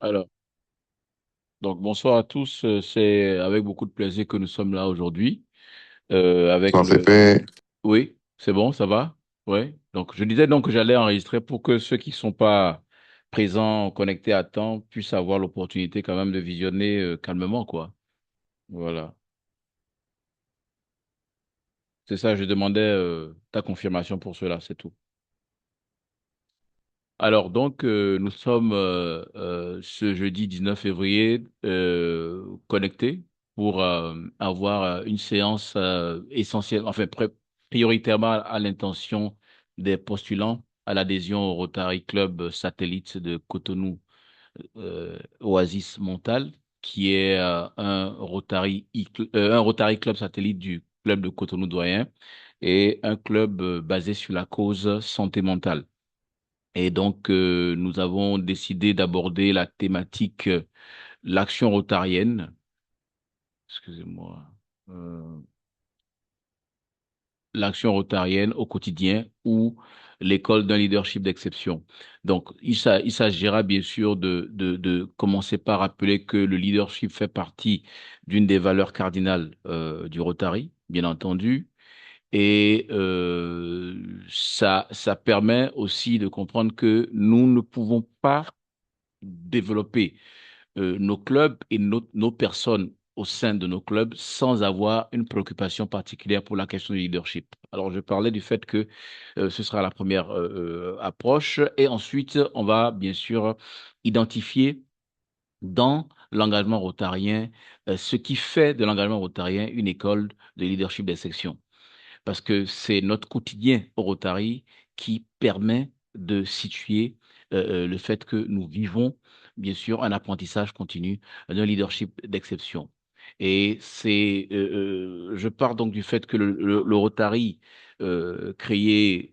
Alors, donc bonsoir à tous. C'est avec beaucoup de plaisir que nous sommes là aujourd'hui. Avec Ça fait le. peur. Oui, c'est bon, ça va? Oui. Donc, je disais donc que j'allais enregistrer pour que ceux qui ne sont pas présents, connectés à temps, puissent avoir l'opportunité quand même de visionner calmement, quoi. Voilà. C'est ça, je demandais ta confirmation pour cela, c'est tout. Alors donc, nous sommes ce jeudi 19 février connectés pour avoir une séance essentielle, enfin prioritairement à l'intention des postulants à l'adhésion au Rotary Club satellite de Cotonou, Oasis Montal, qui est un Rotary Club satellite du club de Cotonou doyen et un club basé sur la cause santé mentale. Et donc, nous avons décidé d'aborder la thématique, l'action rotarienne, excusez-moi, euh, l'action rotarienne au quotidien ou l'école d'un leadership d'exception. Donc, il s'agira bien sûr de commencer par rappeler que le leadership fait partie d'une des valeurs cardinales du Rotary, bien entendu. Et ça permet aussi de comprendre que nous ne pouvons pas développer nos clubs et nos personnes au sein de nos clubs sans avoir une préoccupation particulière pour la question du leadership. Alors, je parlais du fait que ce sera la première approche et ensuite, on va bien sûr identifier dans l'engagement rotarien ce qui fait de l'engagement rotarien une école de leadership des sections parce que c'est notre quotidien au Rotary qui permet de situer le fait que nous vivons, bien sûr, un apprentissage continu d'un leadership d'exception. Et je pars donc du fait que le Rotary, créé,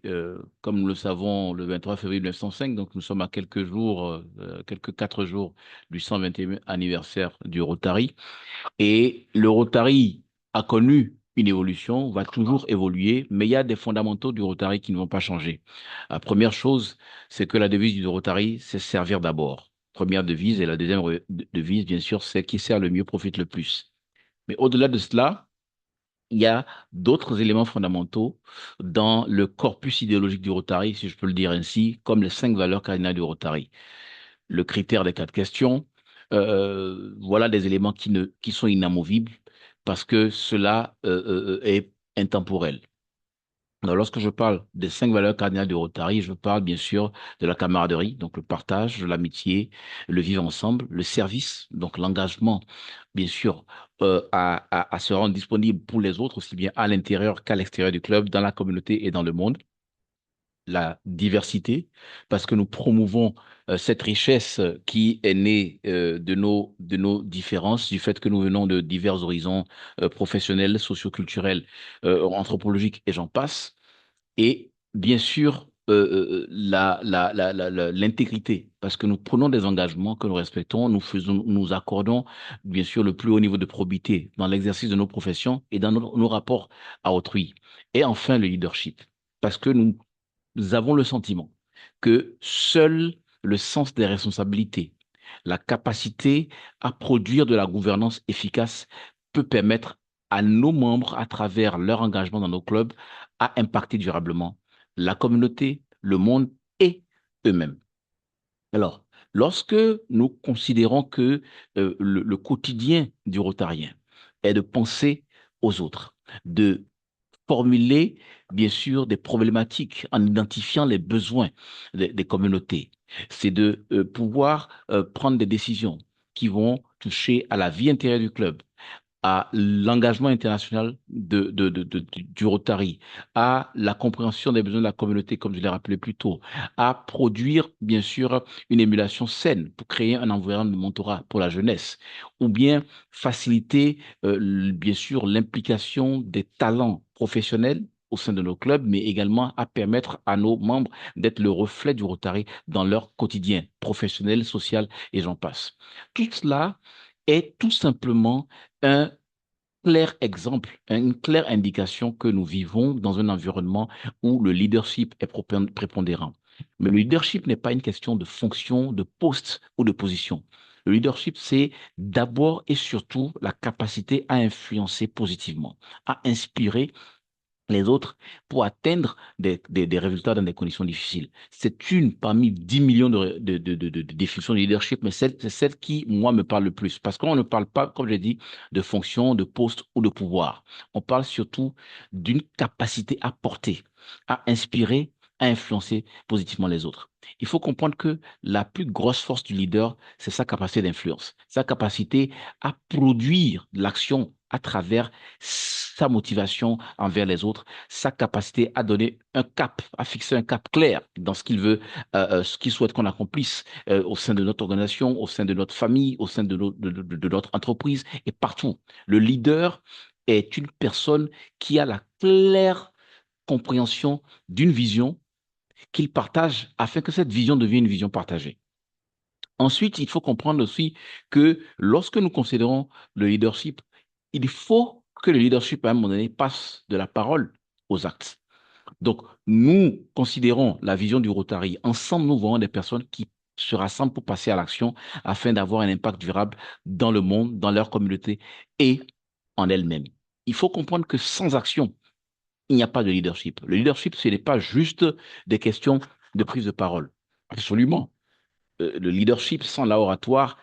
comme nous le savons, le 23 février 1905, donc nous sommes à quelques jours, quelques 4 jours du 121e anniversaire du Rotary, et le Rotary a connu une évolution, va toujours évoluer, mais il y a des fondamentaux du Rotary qui ne vont pas changer. La première chose, c'est que la devise du Rotary, c'est servir d'abord. Première devise, et la deuxième devise, bien sûr, c'est qui sert le mieux profite le plus. Mais au-delà de cela, il y a d'autres éléments fondamentaux dans le corpus idéologique du Rotary, si je peux le dire ainsi, comme les 5 valeurs cardinales du Rotary. Le critère des 4 questions, voilà des éléments qui sont inamovibles parce que cela est intemporel. Alors, lorsque je parle des 5 valeurs cardinales du Rotary, je parle bien sûr de la camaraderie, donc le partage, l'amitié, le vivre ensemble, le service, donc l'engagement, bien sûr, à se rendre disponible pour les autres, aussi bien à l'intérieur qu'à l'extérieur du club, dans la communauté et dans le monde, la diversité, parce que nous promouvons cette richesse qui est née de nos différences, du fait que nous venons de divers horizons professionnels, socioculturels, anthropologiques et j'en passe. Et bien sûr, l'intégrité, parce que nous prenons des engagements que nous respectons, nous accordons bien sûr le plus haut niveau de probité dans l'exercice de nos professions et dans nos rapports à autrui. Et enfin, le leadership, parce que nous avons le sentiment que seul le sens des responsabilités, la capacité à produire de la gouvernance efficace peut permettre à nos membres, à travers leur engagement dans nos clubs, à impacter durablement la communauté, le monde et eux-mêmes. Alors, lorsque nous considérons que le quotidien du Rotarien est de penser aux autres, de formuler, bien sûr, des problématiques en identifiant les besoins des communautés. C'est de pouvoir prendre des décisions qui vont toucher à la vie intérieure du club, à l'engagement international du Rotary, à la compréhension des besoins de la communauté, comme je l'ai rappelé plus tôt, à produire, bien sûr, une émulation saine pour créer un environnement de mentorat pour la jeunesse, ou bien faciliter, bien sûr, l'implication des talents professionnels au sein de nos clubs, mais également à permettre à nos membres d'être le reflet du Rotary dans leur quotidien professionnel, social et j'en passe. Tout cela est tout simplement un clair exemple, une claire indication que nous vivons dans un environnement où le leadership est prépondérant. Mais le leadership n'est pas une question de fonction, de poste ou de position. Le leadership, c'est d'abord et surtout la capacité à influencer positivement, à inspirer les autres pour atteindre des résultats dans des conditions difficiles. C'est une parmi 10 millions de définitions de leadership, mais c'est celle qui, moi, me parle le plus. Parce qu'on ne parle pas, comme j'ai dit, de fonction, de poste ou de pouvoir. On parle surtout d'une capacité à porter, à inspirer, à influencer positivement les autres. Il faut comprendre que la plus grosse force du leader, c'est sa capacité d'influence, sa capacité à produire de l'action à travers sa motivation envers les autres, sa capacité à donner un cap, à fixer un cap clair dans ce qu'il veut, ce qu'il souhaite qu'on accomplisse au sein de notre organisation, au sein de notre famille, au sein de notre entreprise et partout. Le leader est une personne qui a la claire compréhension d'une vision qu'il partage afin que cette vision devienne une vision partagée. Ensuite, il faut comprendre aussi que lorsque nous considérons le leadership, il faut que le leadership, à un moment donné, passe de la parole aux actes. Donc, nous considérons la vision du Rotary. Ensemble, nous voyons des personnes qui se rassemblent pour passer à l'action afin d'avoir un impact durable dans le monde, dans leur communauté et en elles-mêmes. Il faut comprendre que sans action, il n'y a pas de leadership. Le leadership, ce n'est pas juste des questions de prise de parole. Absolument. Le leadership sans l'oratoire,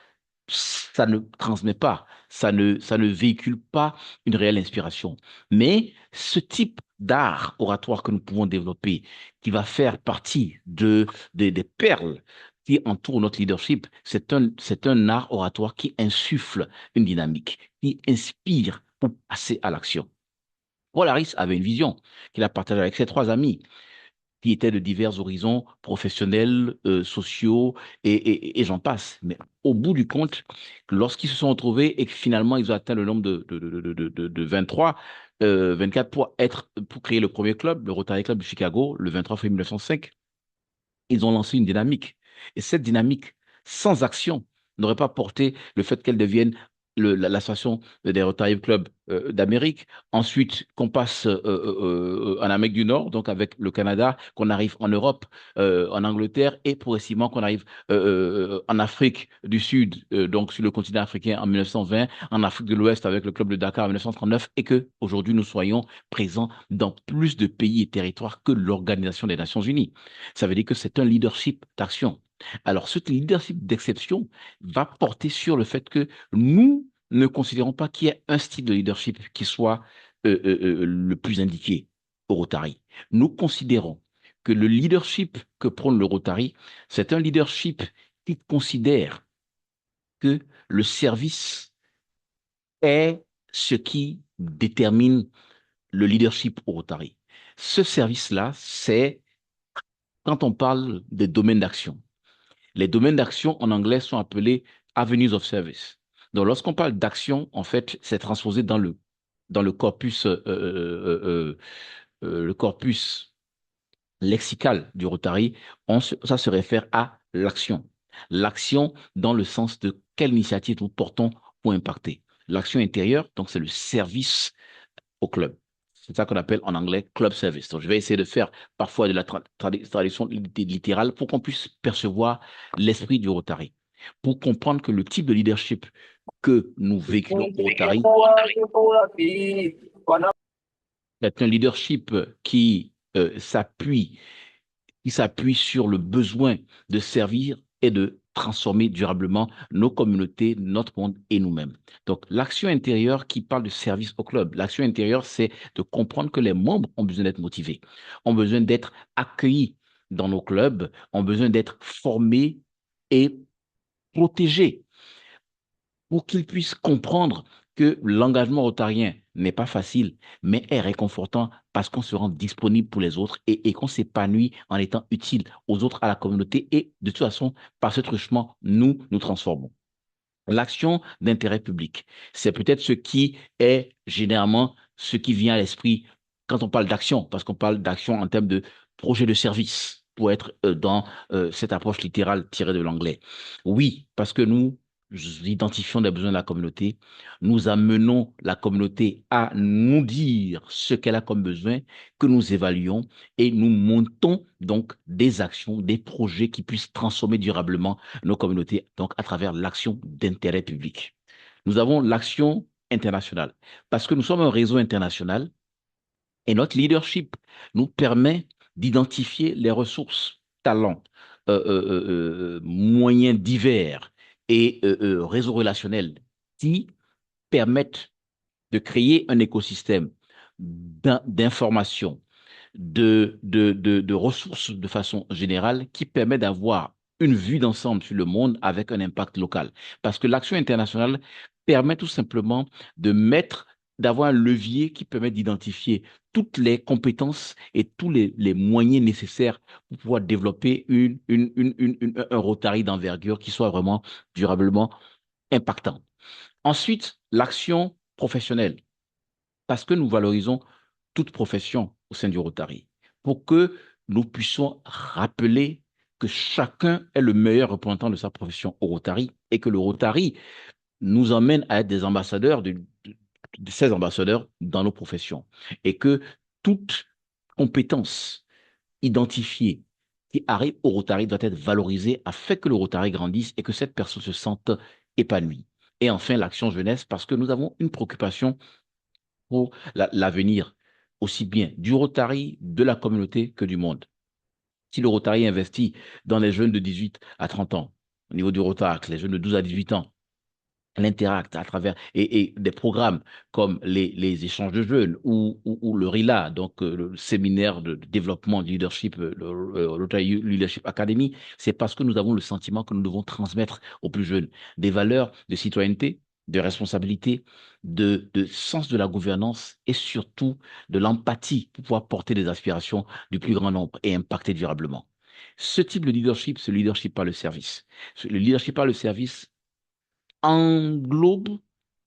ça ne transmet pas, ça ne véhicule pas une réelle inspiration. Mais ce type d'art oratoire que nous pouvons développer, qui va faire partie des perles qui entourent notre leadership, c'est un art oratoire qui insuffle une dynamique, qui inspire pour passer à l'action. Paul Harris avait une vision qu'il a partagée avec ses trois amis qui étaient de divers horizons professionnels, sociaux, et j'en passe. Mais au bout du compte, lorsqu'ils se sont retrouvés et que finalement ils ont atteint le nombre de 23, 24 pour créer le premier club, le Rotary Club de Chicago, le 23 février 1905, ils ont lancé une dynamique. Et cette dynamique, sans action, n'aurait pas porté le fait qu'elle devienne l'association des Rotary Club d'Amérique. Ensuite, qu'on passe en Amérique du Nord, donc avec le Canada, qu'on arrive en Europe, en Angleterre, et progressivement qu'on arrive en Afrique du Sud, donc sur le continent africain en 1920, en Afrique de l'Ouest avec le club de Dakar en 1939, et que aujourd'hui nous soyons présents dans plus de pays et territoires que l'Organisation des Nations Unies. Ça veut dire que c'est un leadership d'action. Alors, ce leadership d'exception va porter sur le fait que nous ne considérons pas qu'il y ait un style de leadership qui soit le plus indiqué au Rotary. Nous considérons que le leadership que prône le Rotary, c'est un leadership qui considère que le service est ce qui détermine le leadership au Rotary. Ce service-là, c'est quand on parle des domaines d'action. Les domaines d'action en anglais sont appelés avenues of service. Donc, lorsqu'on parle d'action, en fait, c'est transposé dans le corpus lexical du Rotary. Ça se réfère à l'action. L'action dans le sens de quelle initiative nous portons pour impacter. L'action intérieure, donc, c'est le service au club. C'est ça qu'on appelle en anglais club service. Donc, je vais essayer de faire parfois de la traduction littérale pour qu'on puisse percevoir l'esprit du Rotary. Pour comprendre que le type de leadership que nous véhiculons au Rotary est un leadership qui s'appuie sur le besoin de servir et de transformer durablement nos communautés, notre monde et nous-mêmes. Donc, l'action intérieure qui parle de service au club, l'action intérieure, c'est de comprendre que les membres ont besoin d'être motivés, ont besoin d'être accueillis dans nos clubs, ont besoin d'être formés et protégés pour qu'ils puissent comprendre que l'engagement rotarien n'est pas facile, mais est réconfortant parce qu'on se rend disponible pour les autres et qu'on s'épanouit en étant utile aux autres, à la communauté. Et de toute façon, par ce truchement, nous transformons. L'action d'intérêt public, c'est peut-être ce qui est généralement ce qui vient à l'esprit quand on parle d'action, parce qu'on parle d'action en termes de projet de service, pour être dans cette approche littérale tirée de l'anglais. Oui, parce que nous identifions les besoins de la communauté, nous amenons la communauté à nous dire ce qu'elle a comme besoin, que nous évaluons et nous montons donc des actions, des projets qui puissent transformer durablement nos communautés, donc à travers l'action d'intérêt public. Nous avons l'action internationale parce que nous sommes un réseau international et notre leadership nous permet d'identifier les ressources, talents, moyens divers et réseaux relationnels qui permettent de créer un écosystème d'informations, de ressources de façon générale qui permet d'avoir une vue d'ensemble sur le monde avec un impact local. Parce que l'action internationale permet tout simplement de mettre, d'avoir un levier qui permet d'identifier toutes les compétences et tous les moyens nécessaires pour pouvoir développer un Rotary d'envergure qui soit vraiment durablement impactant. Ensuite, l'action professionnelle parce que nous valorisons toute profession au sein du Rotary, pour que nous puissions rappeler que chacun est le meilleur représentant de sa profession au Rotary et que le Rotary nous emmène à être des ambassadeurs de ces ambassadeurs dans nos professions et que toute compétence identifiée qui arrive au Rotary doit être valorisée afin que le Rotary grandisse et que cette personne se sente épanouie. Et enfin, l'action jeunesse, parce que nous avons une préoccupation pour l'avenir, aussi bien du Rotary, de la communauté que du monde. Si le Rotary investit dans les jeunes de 18 à 30 ans, au niveau du Rotaract, les jeunes de 12 à 18 ans, l'Interact à travers et des programmes comme les échanges de jeunes ou le RILA, donc le séminaire de développement du leadership, le Rotary Leadership Academy, c'est parce que nous avons le sentiment que nous devons transmettre aux plus jeunes des valeurs de citoyenneté, de responsabilité, de sens de la gouvernance et surtout de l'empathie pour pouvoir porter des aspirations du plus grand nombre et impacter durablement. Ce type de leadership, ce leadership par le service. Le leadership par le service englobe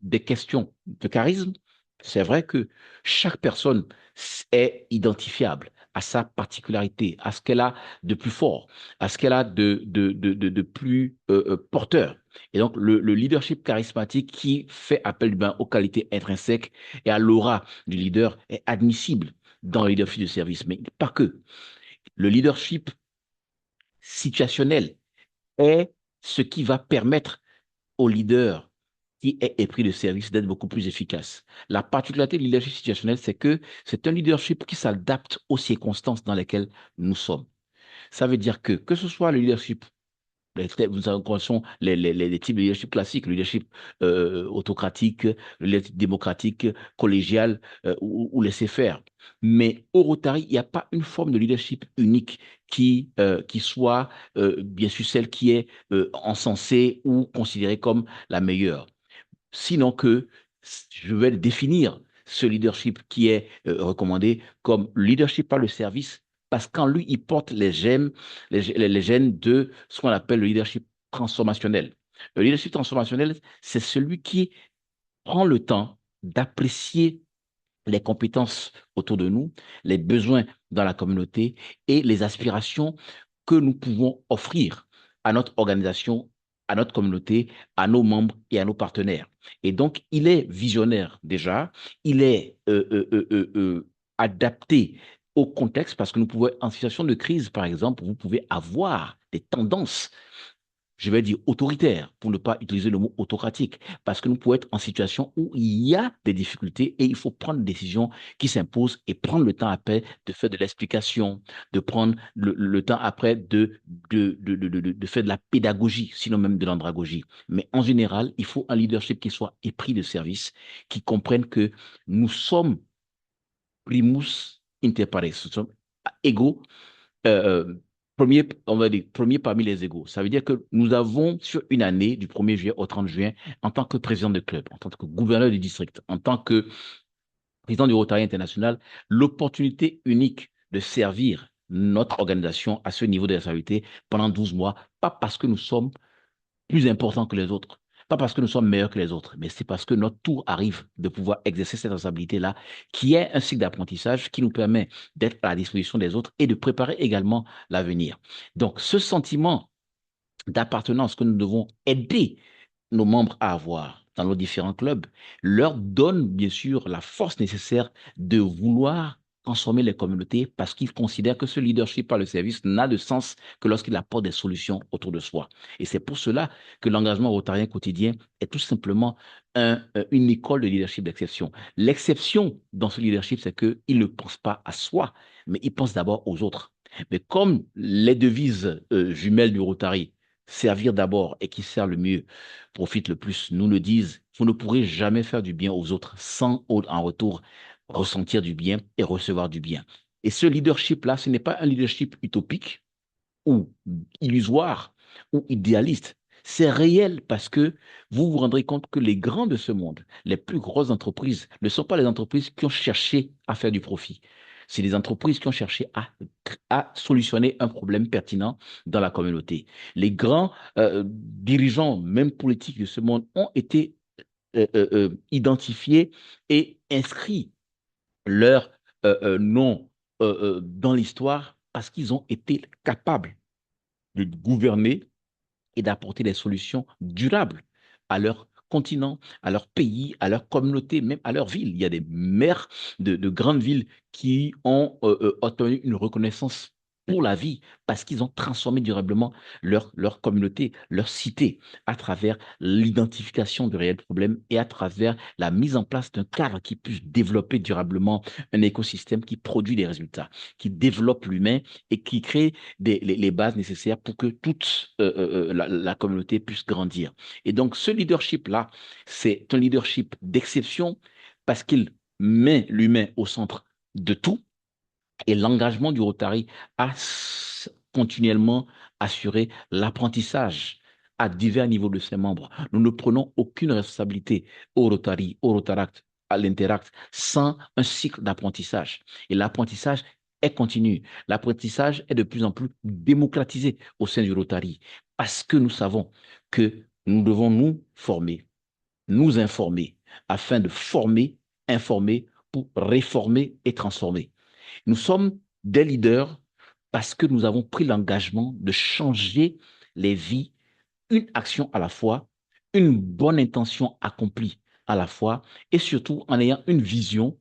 des questions de charisme. C'est vrai que chaque personne est identifiable à sa particularité, à ce qu'elle a de plus fort, à ce qu'elle a de plus porteur. Et donc, le leadership charismatique qui fait appel ben, aux qualités intrinsèques et à l'aura du leader est admissible dans le leadership de service, mais pas que. Le leadership situationnel est ce qui va permettre au leader qui est épris de service d'être beaucoup plus efficace. La particularité du leadership situationnel, c'est que c'est un leadership qui s'adapte aux circonstances dans lesquelles nous sommes. Ça veut dire que ce soit le leadership, nous connaissons les types de leadership classiques, le leadership autocratique, le leadership démocratique, collégial ou laisser faire. Mais au Rotary, il n'y a pas une forme de leadership unique qui soit bien sûr celle qui est encensée ou considérée comme la meilleure. Sinon que je vais définir ce leadership qui est recommandé comme leadership par le service, parce qu'en lui, il porte les gènes, les gènes de ce qu'on appelle le leadership transformationnel. Le leadership transformationnel, c'est celui qui prend le temps d'apprécier les compétences autour de nous, les besoins dans la communauté et les aspirations que nous pouvons offrir à notre organisation, à notre communauté, à nos membres et à nos partenaires. Et donc, il est visionnaire déjà, il est adapté au contexte parce que nous pouvons, en situation de crise, par exemple, vous pouvez avoir des tendances je vais dire autoritaire, pour ne pas utiliser le mot autocratique, parce que nous pouvons être en situation où il y a des difficultés et il faut prendre des décisions qui s'imposent et prendre le temps après de faire de l'explication, de prendre le temps après de faire de la pédagogie, sinon même de l'andragogie. Mais en général, il faut un leadership qui soit épris de service, qui comprenne que nous sommes primus inter pares, nous sommes égaux euh, premier, on va dire, premier parmi les égaux. Ça veut dire que nous avons, sur une année, du 1er juillet au 30 juin, en tant que président de club, en tant que gouverneur du district, en tant que président du Rotary International, l'opportunité unique de servir notre organisation à ce niveau de responsabilité pendant 12 mois, pas parce que nous sommes plus importants que les autres. Pas parce que nous sommes meilleurs que les autres, mais c'est parce que notre tour arrive de pouvoir exercer cette responsabilité-là, qui est un cycle d'apprentissage qui nous permet d'être à la disposition des autres et de préparer également l'avenir. Donc, ce sentiment d'appartenance que nous devons aider nos membres à avoir dans nos différents clubs leur donne bien sûr la force nécessaire de vouloir transformer les communautés parce qu'ils considèrent que ce leadership par le service n'a de sens que lorsqu'il apporte des solutions autour de soi. Et c'est pour cela que l'engagement rotarien quotidien est tout simplement une école de leadership d'exception. L'exception dans ce leadership, c'est qu'il ne pense pas à soi, mais il pense d'abord aux autres. Mais comme les devises jumelles du Rotary, servir d'abord et qui sert le mieux, profite le plus, nous le disent, vous ne pourrez jamais faire du bien aux autres sans en retour ressentir du bien et recevoir du bien. Et ce leadership-là, ce n'est pas un leadership utopique ou illusoire ou idéaliste. C'est réel parce que vous vous rendrez compte que les grands de ce monde, les plus grosses entreprises, ne sont pas les entreprises qui ont cherché à faire du profit. C'est les entreprises qui ont cherché à solutionner un problème pertinent dans la communauté. Les grands dirigeants, même politiques de ce monde, ont été identifiés et inscrits leur nom dans l'histoire parce qu'ils ont été capables de gouverner et d'apporter des solutions durables à leur continent, à leur pays, à leur communauté, même à leur ville. Il y a des maires de grandes villes qui ont obtenu une reconnaissance pour la vie parce qu'ils ont transformé durablement leur communauté, leur cité, à travers l'identification de réels problèmes et à travers la mise en place d'un cadre qui puisse développer durablement un écosystème qui produit des résultats, qui développe l'humain et qui crée les bases nécessaires pour que toute la communauté puisse grandir. Et donc, ce leadership-là, c'est un leadership d'exception parce qu'il met l'humain au centre de tout et l'engagement du Rotary a continuellement assuré l'apprentissage à divers niveaux de ses membres. Nous ne prenons aucune responsabilité au Rotary, au Rotaract, à l'Interact, sans un cycle d'apprentissage. Et l'apprentissage est continu. L'apprentissage est de plus en plus démocratisé au sein du Rotary parce que nous savons que nous devons nous former, nous informer, afin de former, informer pour réformer et transformer. Nous sommes des leaders parce que nous avons pris l'engagement de changer les vies, une action à la fois, une bonne intention accomplie à la fois, et surtout en ayant une vision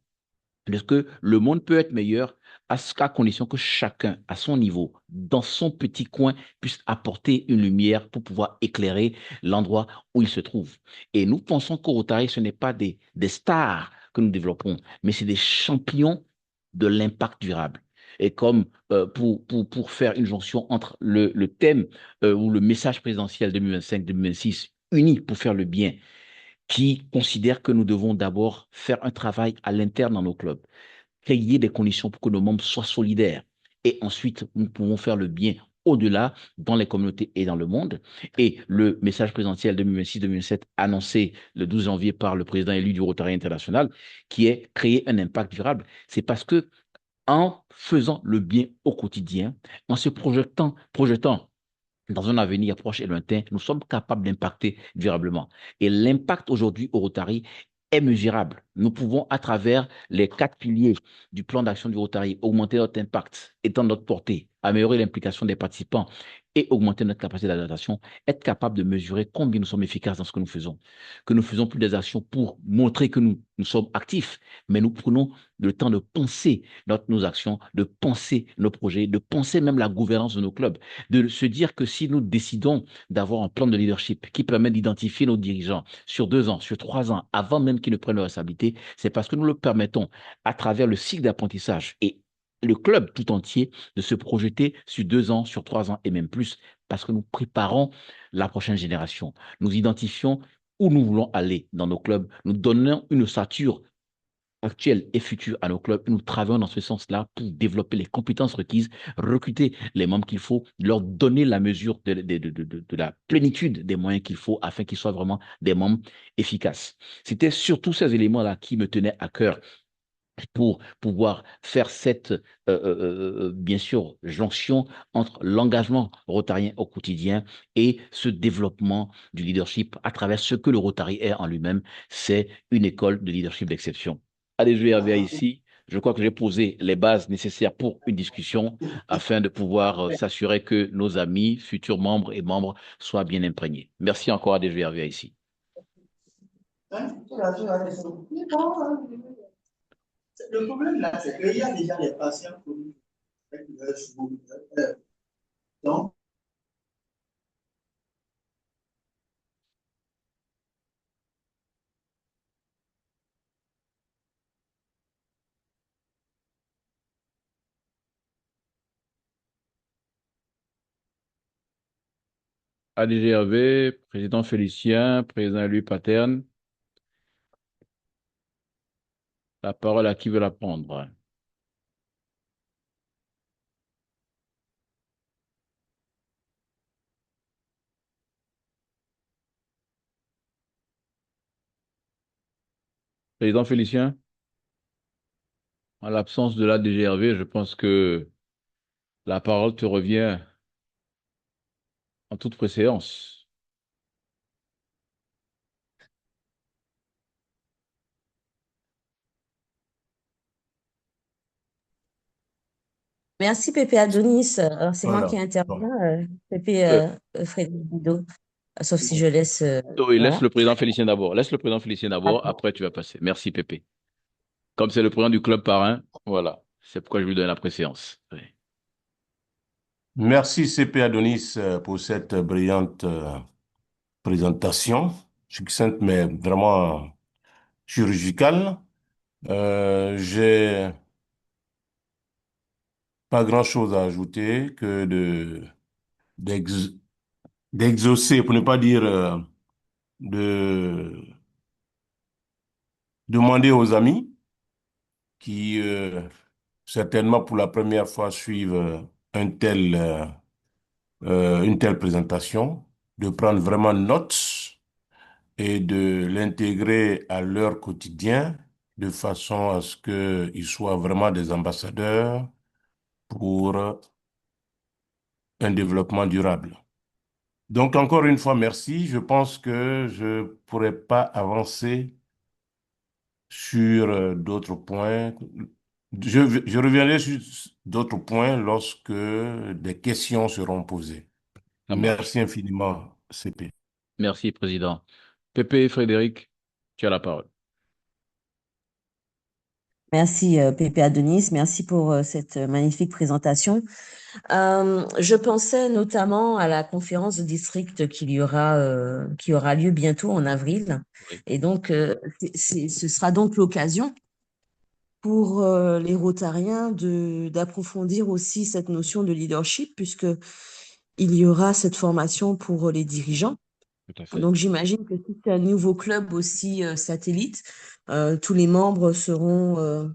de ce que le monde peut être meilleur à condition que chacun, à son niveau, dans son petit coin, puisse apporter une lumière pour pouvoir éclairer l'endroit où il se trouve. Et nous pensons qu'au Rotary, ce n'est pas des stars que nous développons, mais c'est des champions de l'impact durable. Et comme pour faire une jonction entre le thème ou le message présidentiel 2025-2026, unis pour faire le bien, qui considère que nous devons d'abord faire un travail à l'interne dans nos clubs, créer des conditions pour que nos membres soient solidaires. Et ensuite, nous pouvons faire le bien au-delà dans les communautés et dans le monde. Et le message présidentiel 2026-2027 annoncé le 12 janvier par le président élu du Rotary International, qui est créer un impact durable, c'est parce que en faisant le bien au quotidien, en se projetant dans un avenir proche et lointain, nous sommes capables d'impacter durablement. Et l'impact aujourd'hui au Rotary est mesurable. Nous pouvons, à travers les quatre piliers du plan d'action du Rotary, augmenter notre impact, étendre notre portée, améliorer l'implication des participants et augmenter notre capacité d'adaptation, être capable de mesurer combien nous sommes efficaces dans ce que nous faisons. Que nous faisons plus des actions pour montrer que nous sommes actifs, mais nous prenons le temps de penser nos actions, de penser nos projets, de penser même la gouvernance de nos clubs, de se dire que si nous décidons d'avoir un plan de leadership qui permet d'identifier nos dirigeants sur 2 ans, sur 3 ans, avant même qu'ils ne prennent leurs responsabilités, c'est parce que nous le permettons à travers le cycle d'apprentissage et le club tout entier de se projeter sur 2 ans, sur 3 ans et même plus, parce que nous préparons la prochaine génération. Nous identifions où nous voulons aller dans nos clubs, nous donnons une ossature actuelle et future à nos clubs. Nous travaillons dans ce sens-là pour développer les compétences requises, recruter les membres qu'il faut, leur donner la mesure de la plénitude des moyens qu'il faut afin qu'ils soient vraiment des membres efficaces. C'était surtout ces éléments-là qui me tenaient à cœur pour pouvoir faire cette, bien sûr, jonction entre l'engagement rotarien au quotidien et ce développement du leadership à travers ce que le Rotary est en lui-même. C'est une école de leadership d'exception. Allez, Hervé ici. Je crois que j'ai posé les bases nécessaires pour une discussion afin de pouvoir s'assurer que nos amis, futurs membres et membres soient bien imprégnés. Merci encore à Hervé ici. Le problème là, c'est qu'il y a déjà des patients chroniques avec donc, ADG Hervé, président Félicien, président Louis Paterne, la parole à qui veut la prendre? Président Félicien, en l'absence de l'ADG Hervé, je pense que la parole te revient en toute préséance. Merci Pépé Adonis. Alors, c'est moi qui voilà. Bon. interviens, Pépé Euh, Frédéric Didot, sauf si je laisse. oui, laisse Voilà. le président Félicien d'abord. Laisse le président Félicien d'abord, D'accord. après tu vas passer. Merci, Pépé. Comme c'est le président du club parrain, voilà. C'est pourquoi je lui donne la préséance. Oui. Merci CP Adonis pour cette brillante présentation, succincte mais vraiment chirurgicale. J'ai pas grand-chose à ajouter que d'ex- d'exaucer, pour ne pas dire de demander aux amis qui certainement pour la première fois suivent une telle présentation, de prendre vraiment note et de l'intégrer à leur quotidien de façon à ce qu'ils soient vraiment des ambassadeurs pour un développement durable. Donc encore une fois, merci. Je pense que je pourrais pas avancer sur d'autres points. Je reviendrai sur d'autres points lorsque des questions seront posées. Ça marche. Merci infiniment, CP. Merci, président. Pépé, Frédéric, tu as la parole. Merci Pépé Adonis. Merci pour cette magnifique présentation. Je pensais notamment à la conférence de district qui aura lieu bientôt en avril. Oui, Et donc, ce sera donc l'occasion pour les Rotariens d'approfondir aussi cette notion de leadership, puisque il y aura cette formation pour les dirigeants. tout à fait. Donc, j'imagine que si c'est un nouveau club aussi satellite, tous les membres seront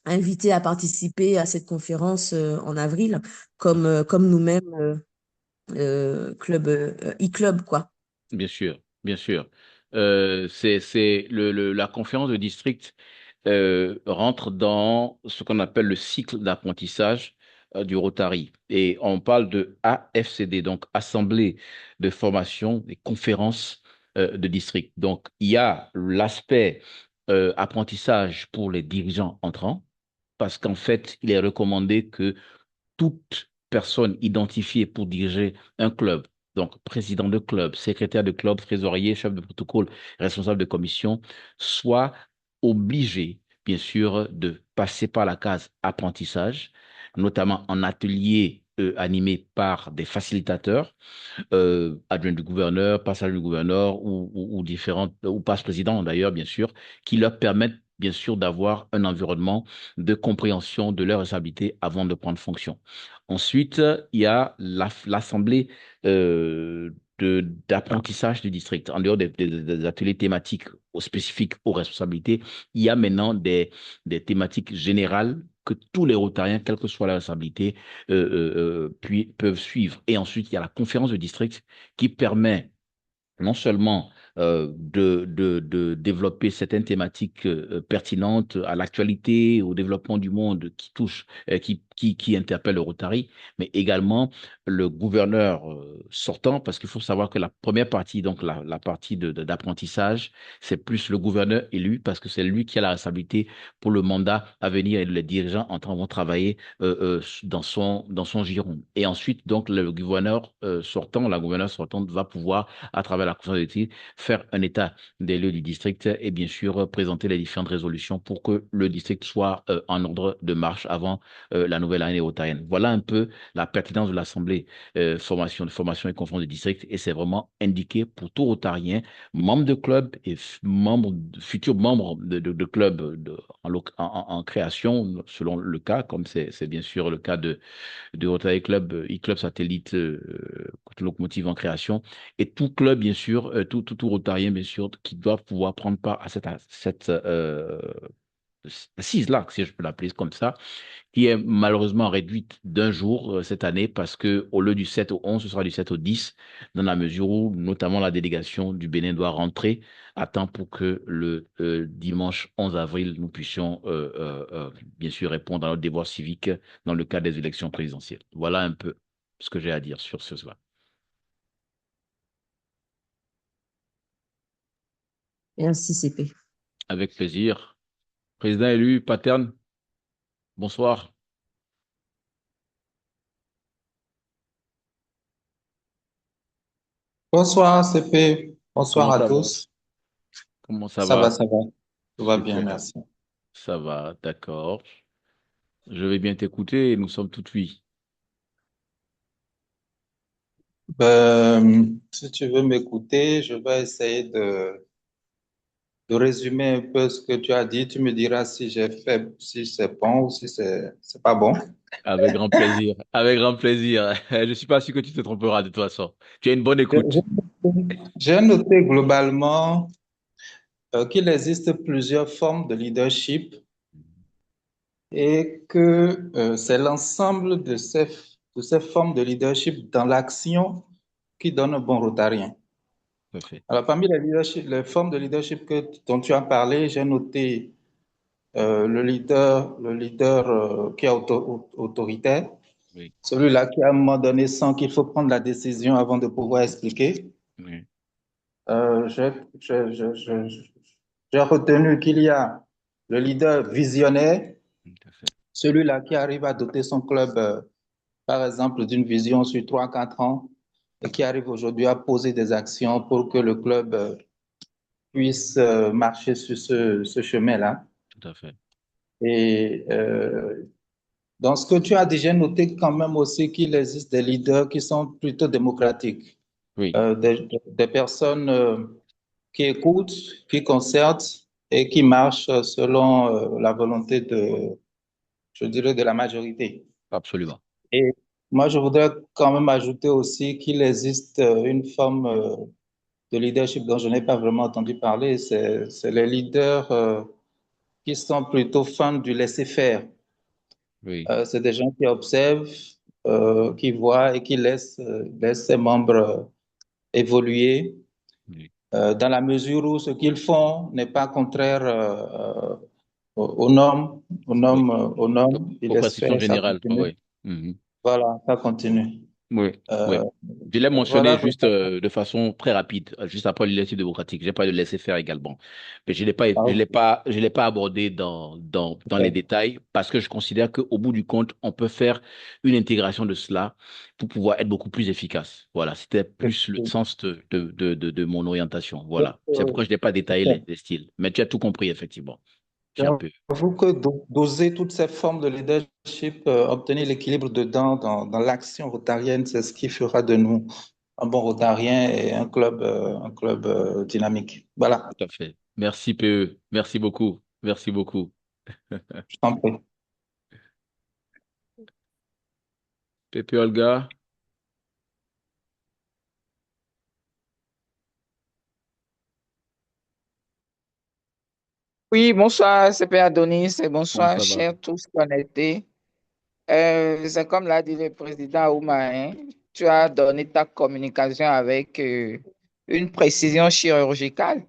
invités à participer à cette conférence en avril, comme nous-mêmes, club, e-club, quoi. Bien sûr, bien sûr. C'est la conférence de district rentre dans ce qu'on appelle le cycle d'apprentissage du Rotary. Et on parle de AFCD, donc Assemblée de formation et conférences de district. Donc, il y a l'aspect apprentissage pour les dirigeants entrants, parce qu'en fait, il est recommandé que toute personne identifiée pour diriger un club, donc président de club, secrétaire de club, trésorier, chef de protocole, responsable de commission, soit obligé, bien sûr, de passer par la case apprentissage, notamment en atelier animé par des facilitateurs adjoint du gouverneur, passage du gouverneur ou différentes, ou passe-président d'ailleurs, bien sûr, qui leur permettent, bien sûr, d'avoir un environnement de compréhension de leurs responsabilités avant de prendre fonction. Ensuite, il y a l'assemblée d'apprentissage du district. En dehors des ateliers thématiques spécifiques aux responsabilités, il y a maintenant des thématiques générales que tous les Rotariens, quelle que soit la responsabilité, puis peuvent suivre. Et ensuite, il y a la conférence de district qui permet non seulement de développer certaines thématiques pertinentes à l'actualité, au développement du monde qui touche, qui interpelle le Rotary, mais également le gouverneur sortant, parce qu'il faut savoir que la première partie, donc la partie d'apprentissage, c'est plus le gouverneur élu, parce que c'est lui qui a la responsabilité pour le mandat à venir et les dirigeants vont travailler dans son giron. Et ensuite, donc, le gouverneur sortant, la gouverneure sortante va pouvoir, à travers la Commission d'éthique, faire un état des lieux du district et bien sûr présenter les différentes résolutions pour que le district soit en ordre de marche avant la nouvelle année rotarienne. Voilà un peu la pertinence de l'Assemblée formation et conférence de district et c'est vraiment indiqué pour tout rotarien, membre de club et futur membre de club en création selon le cas, comme c'est bien sûr le cas de Rotary Club, e-club satellite, locomotive en création, et tout club, bien sûr, tout rotarien, bien sûr, qui doit pouvoir prendre part à cette assise-là, si je peux l'appeler comme ça, qui est malheureusement réduite d'un jour cette année parce que au lieu du 7 au 11, ce sera du 7 au 10, dans la mesure où notamment la délégation du Bénin doit rentrer à temps pour que le dimanche 11 avril, nous puissions bien sûr répondre à notre devoir civique dans le cadre des élections présidentielles. Voilà un peu ce que j'ai à dire sur ce soir. Merci, CP. Avec plaisir. Président élu, Paterne, bonsoir. Bonsoir, CP. Bonsoir Comment à ça va? tous. Comment ça Ça va, va? ça va. Tout va bien, Super. merci. Ça va, d'accord. Je vais bien t'écouter et nous sommes tout oui. Si tu veux m'écouter, je vais essayer de résumer un peu ce que tu as dit. Tu me diras si j'ai fait, si c'est bon ou si c'est pas bon. Avec grand plaisir. Avec grand plaisir. Je ne suis pas sûr que tu te tromperas de toute façon. Tu as une bonne Je- écoute. J'ai noté globalement qu'il existe plusieurs formes de leadership et que c'est l'ensemble de ces formes de leadership dans l'action qui donne un bon rotarien. Parfait. Alors, parmi les formes de leadership dont tu as parlé, j'ai noté le leader qui est autoritaire, Oui, celui-là qui, à un moment donné, sent qu'il faut prendre la décision avant de pouvoir expliquer. oui, Euh, j'ai j'ai- j'ai- j'ai- j'ai retenu qu'il y a le leader visionnaire, tout à fait. celui-là qui arrive à doter son club, par exemple, d'une vision sur 3, 4 ans et qui arrive aujourd'hui à poser des actions pour que le club puisse marcher sur ce chemin-là. Tout à fait. Et dans ce que tu as déjà noté quand même aussi qu'il existe des leaders qui sont plutôt démocratiques, Oui, des personnes qui écoutent, qui concertent et qui marchent selon la volonté je dirais, de la majorité. absolument. Et moi, je voudrais quand même ajouter aussi qu'il existe une forme de leadership dont je n'ai pas vraiment entendu parler, c'est les leaders qui sont plutôt fans du laisser-faire. Oui, C'est des gens qui observent, qui voient et qui laissent ses membres évoluer oui, dans la mesure où ce qu'ils font n'est pas contraire aux normes, oui. aux normes, ils Aux laissent prescriptions faire, ça générales. continue. Oui. Mhm. Voilà, ça continue. Oui, oui. Euh, Je l'ai mentionné voilà, juste de façon très rapide, juste après le leadership démocratique. J'ai pas de laisser faire également. Mais je l'ai pas abordé dans les détails parce que je considère qu'au bout du compte, on peut faire une intégration de cela pour pouvoir être beaucoup plus efficace. Voilà. C'était plus le sens de mon orientation. Voilà. C'est pourquoi je n'ai pas détaillé les styles. Mais tu as tout compris, effectivement. J'ai un peu. j'avoue que doser toutes ces formes de leadership, obtenir l'équilibre dedans, dans l'action rotarienne, c'est ce qui fera de nous un bon rotarien et un club dynamique. Voilà, Tout à fait. Merci, PE. Merci beaucoup. Merci beaucoup. je t'en prie. Pepe Olga. Oui, bonsoir, c'est Père Adonis et Comment bonsoir, ça va? chers tous connectés. C'est comme l'a dit le président Ouma, hein, tu as donné ta communication avec une précision chirurgicale.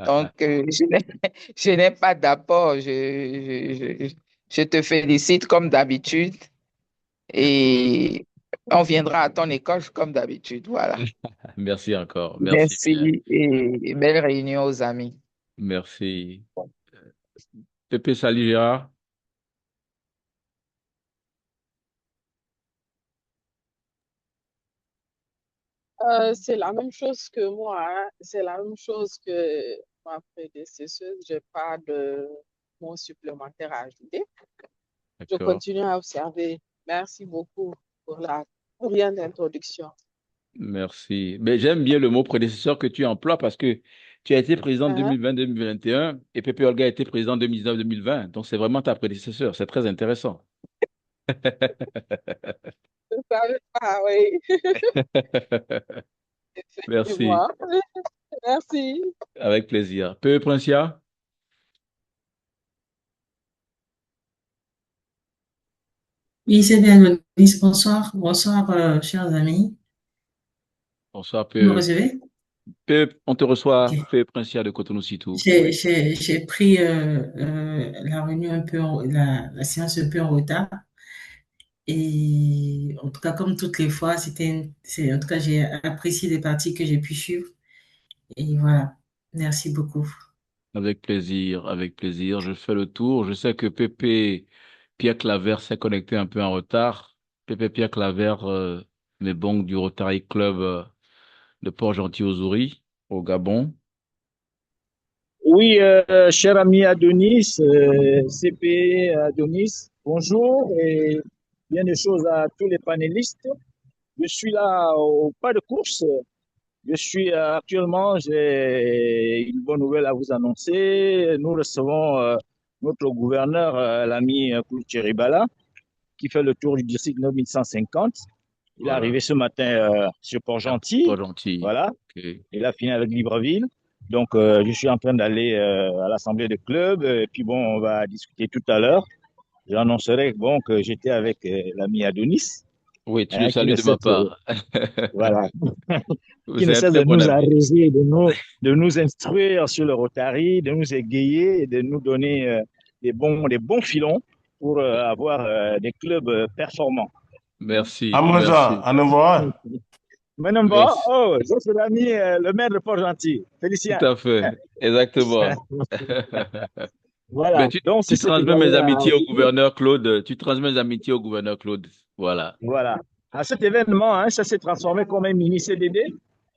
Donc, je n'ai pas d'apport. Je te félicite comme d'habitude et on viendra à ton école comme d'habitude. Voilà. Merci encore. Merci bien. Merci et belle réunion aux amis. Merci. Pépé, salut Gérard. C'est la même chose que moi, hein. C'est la même chose que ma prédécesseuse. J'ai pas de mot supplémentaire à ajouter. Je D'accord. continue à observer. Merci beaucoup pour la brillante d'introduction. Merci. Mais j'aime bien le mot prédécesseur que tu emploies parce que tu as été président Hein? 2020-2021 et Pépé Olga a été président 2019-2020. Donc, c'est vraiment ta prédécesseur. C'est très intéressant. Je savais pas, oui, Merci. effectivement. Merci. Avec plaisir. Peu Princia. Oui, c'est bien, Denise. Bonsoir, bonsoir, chers amis. Bonsoir, Vous me Peu. recevez? Peu, on te reçoit, Ok. Peu Princia de Cotonou-Sitou. J'ai, Oui. j'ai, j'ai pris la réunion la séance un peu en retard. Et en tout cas, comme toutes les fois, en tout cas, j'ai apprécié les parties que j'ai pu suivre. Et voilà. Merci beaucoup. Avec plaisir, avec plaisir. Je fais le tour. Je sais que Pépé Pierre Claver s'est connecté un peu en retard. Pépé Pierre Claver, mais bon, du Rotary Club de Port-Gentil-aux-Ouris, au Gabon. Oui, cher ami Adonis, CP Adonis, bonjour et bien des choses à tous les panélistes. Je suis là au pas de course. Je suis actuellement, j'ai une bonne nouvelle à vous annoncer. Nous recevons notre gouverneur, l'ami Koulibaly Ribala, qui fait le tour du district 9150. Il est Voilà. arrivé ce matin sur À Port-Gentil. Port-Gentil. Voilà. Ok. Il a fini avec Libreville. Donc, je suis en train d'aller à l'assemblée de club. Et puis, bon, on va discuter tout à l'heure. J'annoncerai bon, que j'étais avec l'ami Adonis, Oui, tu le hein, salues de ma part. voilà, qui C'est ne un cesse très de bon nous ami. arroser, de nous instruire sur le Rotary, de nous égayer et de nous donner des bons filons pour avoir des clubs performants. Merci, Amaza, merci, à nouveau. Maintenant, bon, merci. oh, votre ami, le maire de Port-Gentil. Tout Félicien. à fait, exactement. Voilà, Mais donc c'est tu ce que transmets mes j'avais à amitiés au vous dire. gouverneur Claude. Tu transmets mes amitiés au gouverneur Claude. Voilà. Voilà. À cet événement, hein, ça s'est transformé comme un mini CDD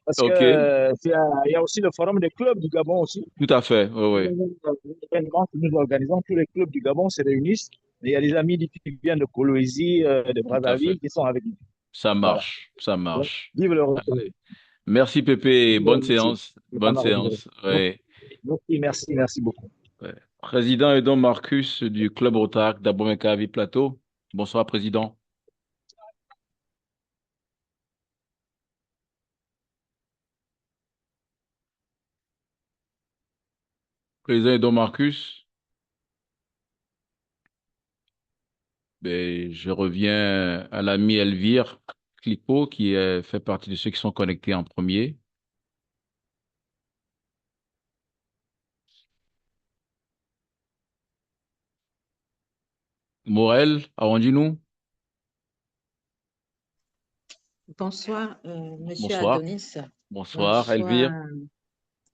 parce que OK, il y a aussi le forum des clubs du Gabon aussi. tout à fait. Oui, C'est oui. un événement que nous organisons. Tous les clubs du Gabon se réunissent. Et il y a des amis qui viennent de Coloésie, de Tout à fait. Brazzaville qui sont avec nous. Ça Voilà. marche, ça Donc, marche. vive le retour. Allez. Merci Pépé. Vive le Bonne retour. séance. Le Bonne camaraderie. séance. Oui. Merci beaucoup. Ouais. Président Edon Marcus du Club Rotac d'Abomey-Cavite Plateau. Bonsoir, Président. Président Edon Marcus. Ben, je reviens à l'ami Elvire Clipo qui fait partie de ceux qui sont connectés en premier. Morel, nous. Bonsoir, Monsieur Bonsoir. Adonis. Bonsoir, Elvire. Bonsoir.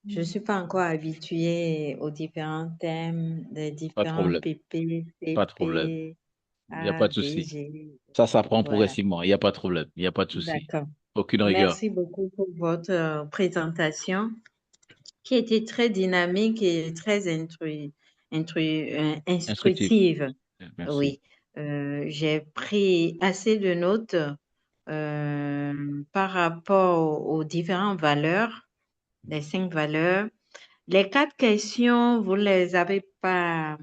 Je ne suis pas encore habituée aux différents thèmes, des Pas de différents problème. PP, Pas de problème. CP, Il n'y a pas A, de B, souci. G. Ça s'apprend Voilà, progressivement. Il n'y a pas de problème. Il n'y a pas de souci. d'accord. Aucune rigueur. Merci beaucoup pour votre présentation qui était très dynamique et très Instructif. instructive. Merci. Oui, j'ai pris assez de notes par rapport aux différentes valeurs, les 5 valeurs. Les 4 questions, vous les avez pas.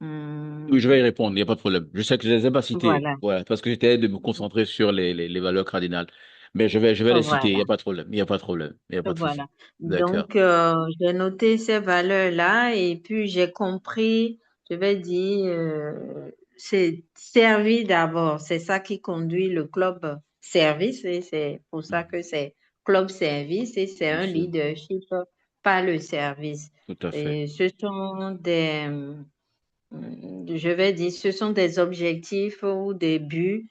Oui, je vais y hum, répondre. Il n'y a pas de problème. Je sais que je ne les ai pas citées. voilà, Voilà, parce que j'étais de me concentrer sur les valeurs cardinales. Mais je vais les citer. Il n'y voilà, a pas de problème. Il n'y a pas de problème. Il n'y a pas de souci. voilà. D'accord. Donc, j'ai noté ces valeurs-là et puis j'ai compris, je vais dire, c'est servir d'abord. C'est ça qui conduit le club service et c'est pour ça Mhm. que c'est club service et c'est Bien un sûr. leadership par le service. Tout à fait. Et ce sont je vais dire, ce sont des objectifs ou des buts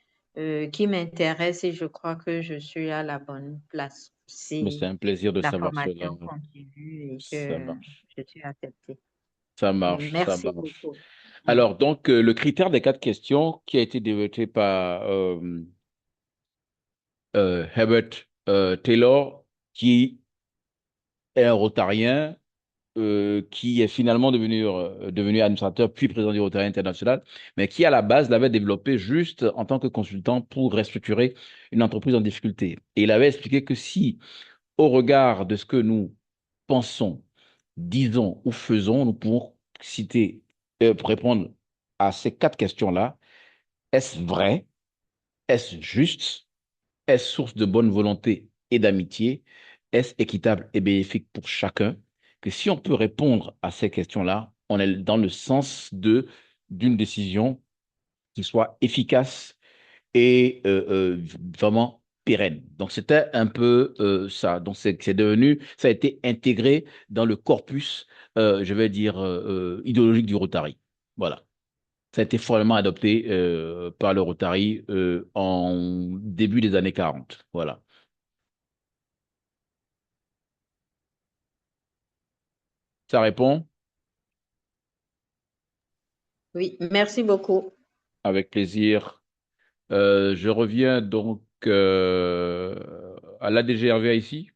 qui m'intéressent et je crois que je suis à la bonne place. Mais c'est Si un plaisir de la savoir cela. formation continue et Ça que marche. je suis acceptée. Ça marche, ça Merci marche. beaucoup. Alors, donc, le critère des 4 questions qui a été développé par Herbert Taylor, qui est un Rotarien, qui est finalement devenu administrateur puis président du Rotary International, mais qui à la base l'avait développé juste en tant que consultant pour restructurer une entreprise en difficulté. Et il avait expliqué que si, au regard de ce que nous pensons, disons ou faisons, nous pouvons citer, pour répondre à ces 4 questions-là, est-ce vrai? Est-ce juste? Est-ce source de bonne volonté et d'amitié? Est-ce équitable et bénéfique pour chacun? Que si on peut répondre à ces questions-là, on est dans le sens d'une décision qui soit efficace et vraiment pérenne. Donc, c'était un peu ça. Donc, ça a été intégré dans le corpus, je vais dire, idéologique du Rotary. Voilà. Ça a été formellement adopté par le Rotary en début des années 40. Voilà. Ça répond? Oui, merci beaucoup. Avec plaisir. Je reviens donc à l'ADGRV ici.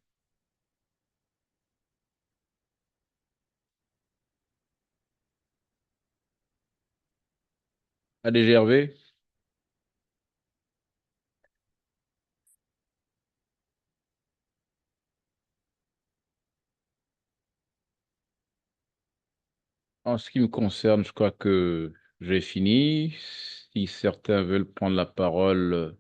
ADGRV. En ce qui me concerne, je crois que j'ai fini. Si certains veulent prendre la parole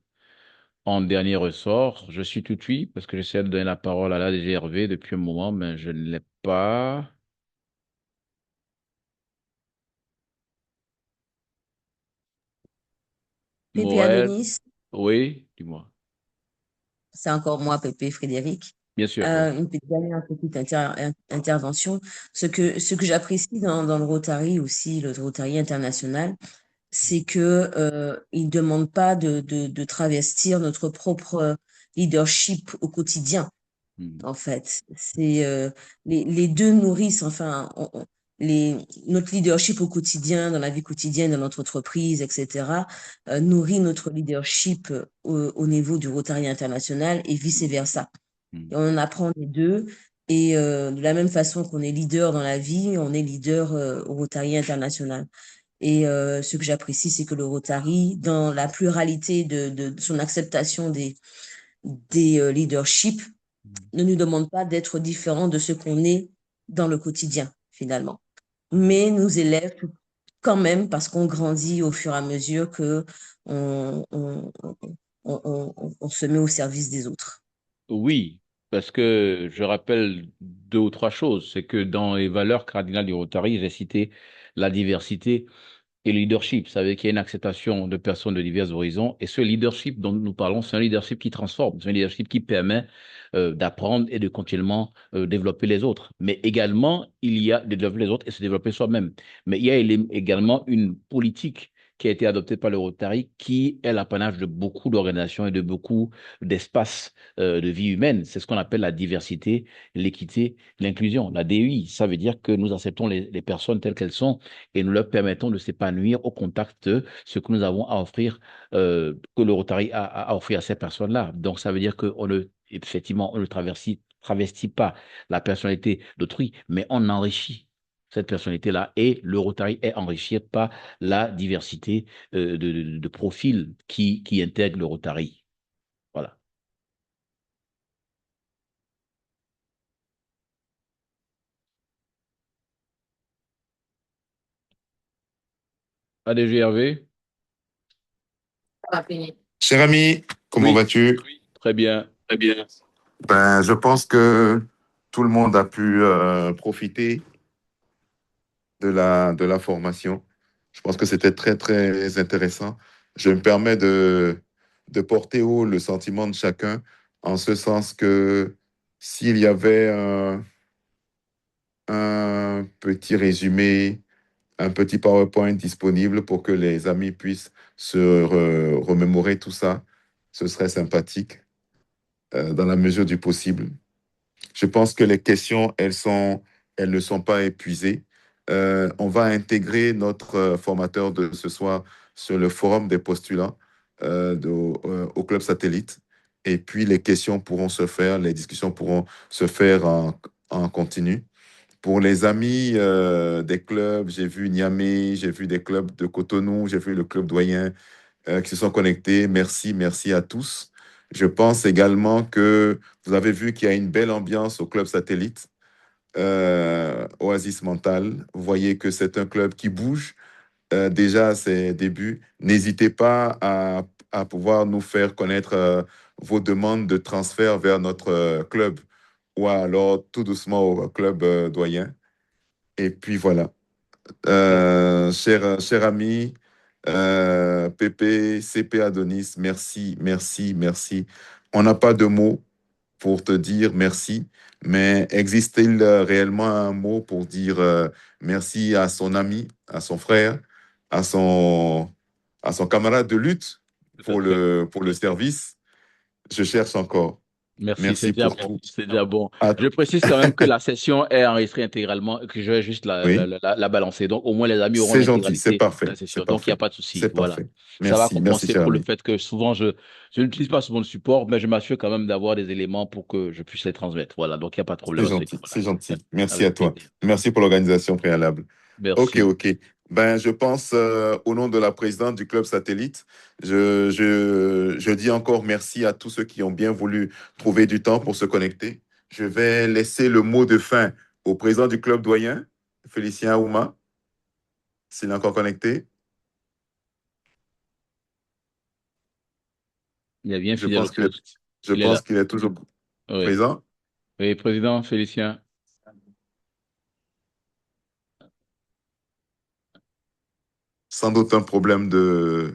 en dernier ressort, je suis tout oui parce que j'essaie de donner la parole à l'ADGRV depuis un moment, mais je ne l'ai pas. Pépé Morel, Adonis, oui, dis-moi. c'est encore moi, Pépé Frédéric. Bien sûr, oui. Dernière petite intervention. Ce que j'apprécie dans le Rotary aussi, le Rotary international, c'est que il ne demande pas de travestir notre propre leadership au quotidien. Mhm. En fait. C'est les deux nourrissent, enfin, notre leadership au quotidien, dans la vie quotidienne, dans notre entreprise, etc., nourrit notre leadership au niveau du Rotary international et vice-versa. Et Mhm. on en apprend les deux. Et de la même façon qu'on est leader dans la vie, on est leader au Rotary international. Et ce que j'apprécie, c'est que le Rotary, dans la pluralité de son acceptation des leaderships, ne nous demande pas d'être différents de ce qu'on est dans le quotidien, finalement. Mais nous élève quand même parce qu'on grandit au fur et à mesure que on se met au service des autres. Oui, parce que je rappelle 2 ou 3 choses. C'est que dans les valeurs cardinales du Rotary, j'ai cité la diversité et le leadership. Ça veut dire qu'il y a une acceptation de personnes de divers horizons. Et ce leadership dont nous parlons, c'est un leadership qui transforme. C'est un leadership qui permet d'apprendre et de continuellement développer les autres. Mais également, il y a développer les autres et se développer soi-même. Mais il y a également une politique qui a été adoptée par le Rotary, qui est l'apanage de beaucoup d'organisations et de beaucoup d'espaces de vie humaine. C'est ce qu'on appelle la diversité, l'équité, l'inclusion. La DEI, ça veut dire que nous acceptons les personnes telles qu'elles sont et nous leur permettons de s'épanouir au contact de ce que nous avons à offrir, que le Rotary a à offrir à ces personnes-là. Donc, ça veut dire qu'on ne, effectivement, on ne travestit pas la personnalité d'autrui, mais on enrichit cette personnalité-là et le Rotary est enrichi par la diversité de profils qui intègrent le Rotary. Voilà. ADGRV? Cher ami, comment Oui, vas-tu? très bien. Très bien. Ben, je pense que tout le monde a pu profiter de la formation. Je pense que c'était très, très intéressant. Je me permets de porter haut le sentiment de chacun, en ce sens que s'il y avait un petit résumé un petit PowerPoint disponible pour que les amis puissent se remémorer tout ça. Ce serait sympathique dans la mesure du possible. Je pense que les questions, elles ne sont pas épuisées. On va intégrer notre formateur de ce soir sur le forum des postulants au Club Satellite. Et puis, les questions pourront se faire, les discussions pourront se faire en continu. Pour les amis des clubs, j'ai vu Niamey, j'ai vu des clubs de Cotonou, j'ai vu le club doyen qui se sont connectés. Merci, merci à tous. Je pense également que vous avez vu qu'il y a une belle ambiance au club satellite, Oasis Mental. Vous voyez que c'est un club qui bouge déjà à ses débuts. N'hésitez pas à pouvoir nous faire connaître vos demandes de transfert vers notre club ou alors tout doucement au club doyen. Et puis voilà. Cher ami, Pépé, CP Adonis, merci, merci, merci. On n'a pas de mots pour te dire merci, mais existe-t-il réellement un mot pour dire merci à son ami, à son frère, à son, à son camarade de lutte Tout à fait. pour le service? Je cherche encore. Merci, c'est Merci déjà pour bon. tout. C'est déjà bon. Ah, Je précise quand même que la session est enregistrée intégralement et que je vais juste oui, la balancer. Donc, au moins, les amis auront c'est gentil, c'est l'intégralité de parfait, la session. c'est Donc, il n'y a parfait, pas de souci. c'est Voilà. parfait. Ça va Merci, merci, compenser cher pour le ami. fait que souvent, je n'utilise pas souvent le support, mais je m'assure quand même d'avoir des éléments pour que je puisse les transmettre. Voilà. Donc, il n'y a pas de problème C'est à ce gentil, niveau-là. c'est gentil. Merci à Avec toi. plaisir. Merci pour l'organisation préalable. Ok, Merci. ok. Ben, je pense, au nom de la présidente du Club Satellite, je dis encore merci à tous ceux qui ont bien voulu trouver du temps pour se connecter. Je vais laisser le mot de fin au président du Club doyen, Félicien Aouma, s'il est encore connecté. Il est bien Je fidèle au pense poste. Il est là. qu'il est toujours Oui. présent, Oui, président Félicien. sans doute un problème de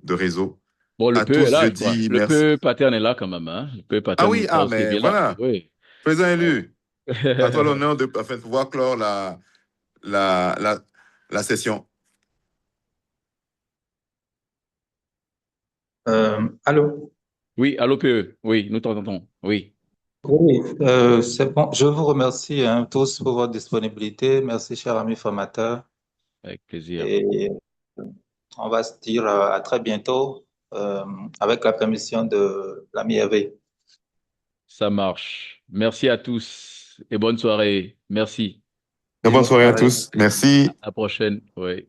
réseau. Bon, le À peu est tous, je là, je crois. dis Le merci. peu paterne est là quand même, hein. Le peu Ah paterne oui, du ah, poste est mais bien là. voilà. Oui. Président Ouais. élu, à toi l'honneur de afin de pouvoir clore la, la, la session. Allô? Oui, allô PE. Oui, nous t'entendons. Oui, Oui, c'est bon. Je vous remercie hein, tous pour votre disponibilité. Merci, cher ami formateur. avec plaisir. Et on va se dire à très bientôt euh, avec la permission de l'ami Hervé. Ça marche. Merci à tous et bonne soirée. Merci. Très Et bonne bonne soirée à soirée. tous. Merci. À la prochaine. Oui.